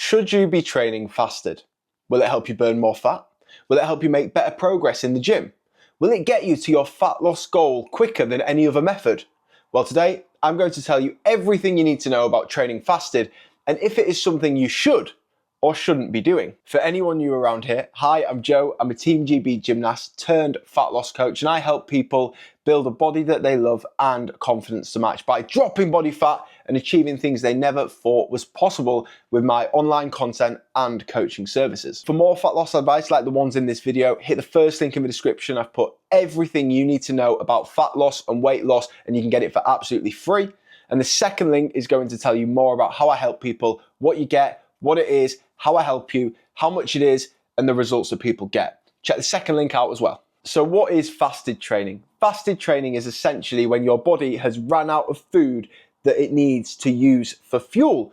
Should you be training fasted? Will it help you burn more fat? Will it help you make better progress in the gym? Will it get you to your fat loss goal quicker than any other method? Well, today I'm going to tell you everything you need to know about training fasted and if it is something you should or shouldn't be doing. For anyone new around here, hi, I'm Joe. I'm a Team GB gymnast turned fat loss coach, and I help people build a body that they love and confidence to match by dropping body fat and achieving things they never thought was possible with my online content and coaching services. For more fat loss advice like the ones in this video, hit the first link in the description. I've put everything you need to know about fat loss and weight loss, and you can get it for absolutely free. And the second link is going to tell you more about how I help people, what you get, what it is, how I help you, how much it is, and the results that people get. Check the second link out as well. So what is fasted training? Fasted training is essentially when your body has run out of food that it needs to use for fuel.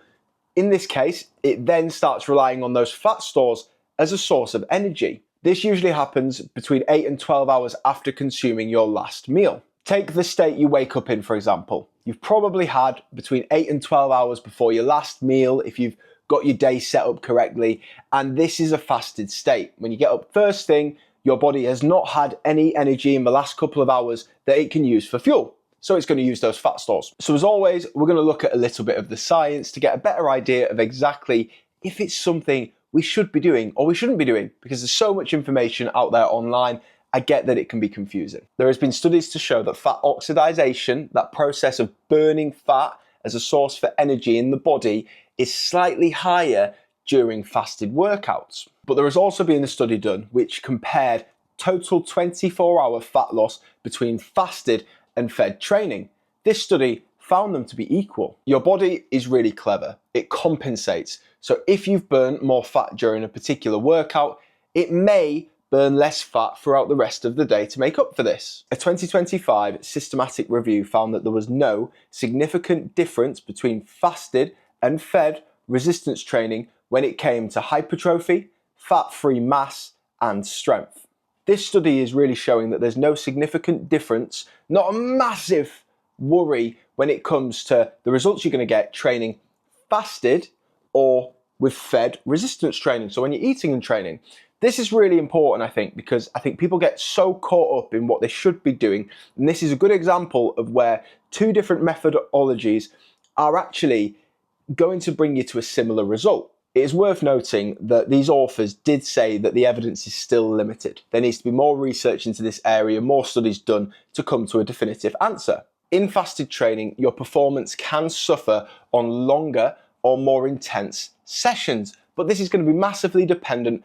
In this case, it then starts relying on those fat stores as a source of energy. This usually happens between 8 and 12 hours after consuming your last meal. Take the state you wake up in, for example. You've probably had between 8 and 12 hours before your last meal if you've got your day set up correctly, and this is a fasted state. When you get up first thing, your body has not had any energy in the last couple of hours that it can use for fuel. So it's going to use those fat stores. So as always, we're going to look at a little bit of the science to get a better idea of exactly if it's something we should be doing or we shouldn't be doing, because there's so much information out there online. I get that it can be confusing. There has been studies to show that fat oxidation, that process of burning fat as a source for energy in the body, is slightly higher during fasted workouts. But there has also been a study done which compared total 24-hour fat loss between fasted and fed training. This study found them to be equal. Your body is really clever. It compensates. So if you've burnt more fat during a particular workout, it may burn less fat throughout the rest of the day to make up for this. A 2025 systematic review found that there was no significant difference between fasted and fed resistance training when it came to hypertrophy, fat-free mass, and strength. This study is really showing that there's no significant difference, not a massive worry when it comes to the results you're going to get training fasted or with fed resistance training. So when you're eating and training, this is really important, I think, because I think people get so caught up in what they should be doing. And this is a good example of where two different methodologies are actually going to bring you to a similar result. It is worth noting that these authors did say that the evidence is still limited. There needs to be more research into this area, more studies done to come to a definitive answer. In fasted training, your performance can suffer on longer or more intense sessions, but this is going to be massively dependent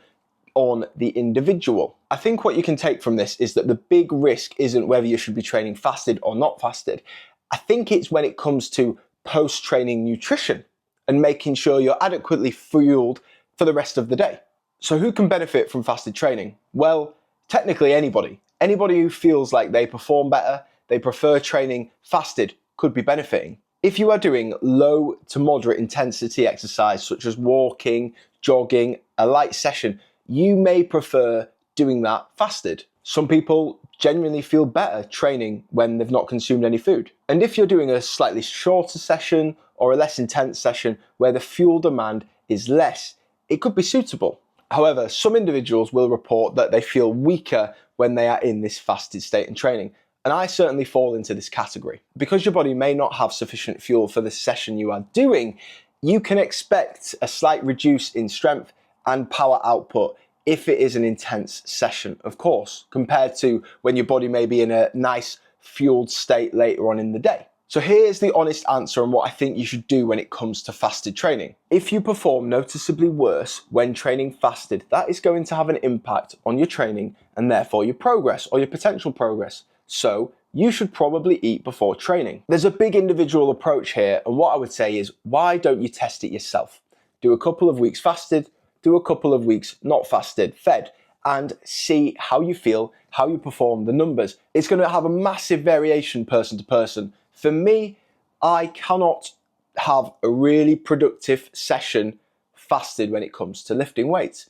on the individual. I think what you can take from this is that the big risk isn't whether you should be training fasted or not fasted. I think it's when it comes to post-training nutrition and making sure you're adequately fueled for the rest of the day. So who can benefit from fasted training? Well, technically anybody. Anybody who feels like they perform better, they prefer training fasted, could be benefiting. If you are doing low to moderate intensity exercise such as walking, jogging, a light session, you may prefer doing that fasted. Some people genuinely feel better training when they've not consumed any food. And if you're doing a slightly shorter session or a less intense session where the fuel demand is less, it could be suitable. However, some individuals will report that they feel weaker when they are in this fasted state in training. And I certainly fall into this category. Because your body may not have sufficient fuel for the session you are doing, you can expect a slight reduce in strength and power output if it is an intense session, of course, compared to when your body may be in a nice fueled state later on in the day. So here's the honest answer on what I think you should do when it comes to fasted training. If you perform noticeably worse when training fasted, that is going to have an impact on your training and therefore your progress or your potential progress. So you should probably eat before training. There's a big individual approach here, and what I would say is, why don't you test it yourself? Do a couple of weeks fasted, do a couple of weeks not fasted, fed, and see how you feel, how you perform, the numbers. It's going to have a massive variation person to person. For me, I cannot have a really productive session fasted when it comes to lifting weights.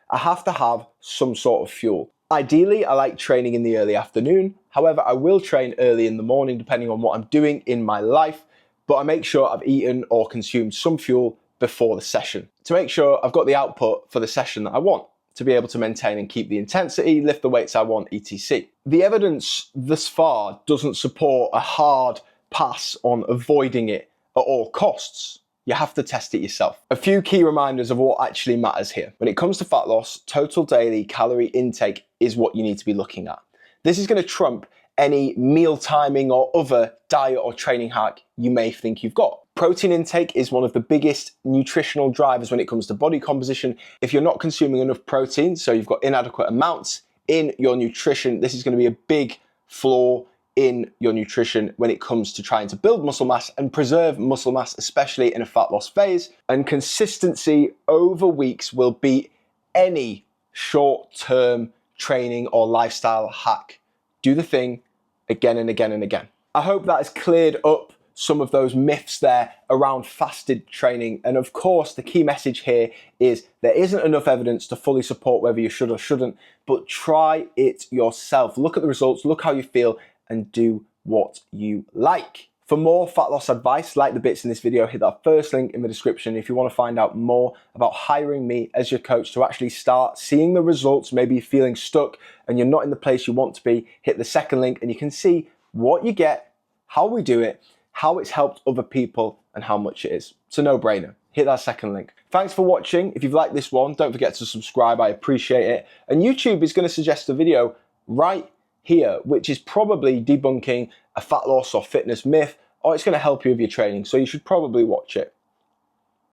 I have to have some sort of fuel. Ideally, I like training in the early afternoon. However, I will train early in the morning depending on what I'm doing in my life, but I make sure I've eaten or consumed some fuel before the session to make sure I've got the output for the session that I want, to be able to maintain and keep the intensity, lift the weights I want, etc. The evidence thus far doesn't support a hard pass on avoiding it at all costs. You have to test it yourself. A few key reminders of what actually matters here. When it comes to fat loss, total daily calorie intake is what you need to be looking at. This is going to trump any meal timing or other diet or training hack you may think you've got. Protein intake is one of the biggest nutritional drivers when it comes to body composition. If you're not consuming enough protein, so you've got inadequate amounts in your nutrition, this is going to be a big flaw in your nutrition when it comes to trying to build muscle mass and preserve muscle mass, especially in a fat loss phase. And consistency over weeks will beat any short-term training or lifestyle hack. Do the thing again and again and again. I hope that has cleared up some of those myths there around fasted training. And of course, the key message here is there isn't enough evidence to fully support whether you should or shouldn't, but try it yourself. Look at the results, look how you feel, and do what you like. For more fat loss advice, like the bits in this video, hit that first link in the description. If you want to find out more about hiring me as your coach to actually start seeing the results, maybe you're feeling stuck and you're not in the place you want to be, hit the second link and you can see what you get, how we do it, how it's helped other people, and how much it is. It's a no-brainer. Hit that second link. Thanks for watching. If you've liked this one, don't forget to subscribe. I appreciate it. And YouTube is going to suggest a video right here, which is probably debunking a fat loss or fitness myth, or it's going to help you with your training. So you should probably watch it.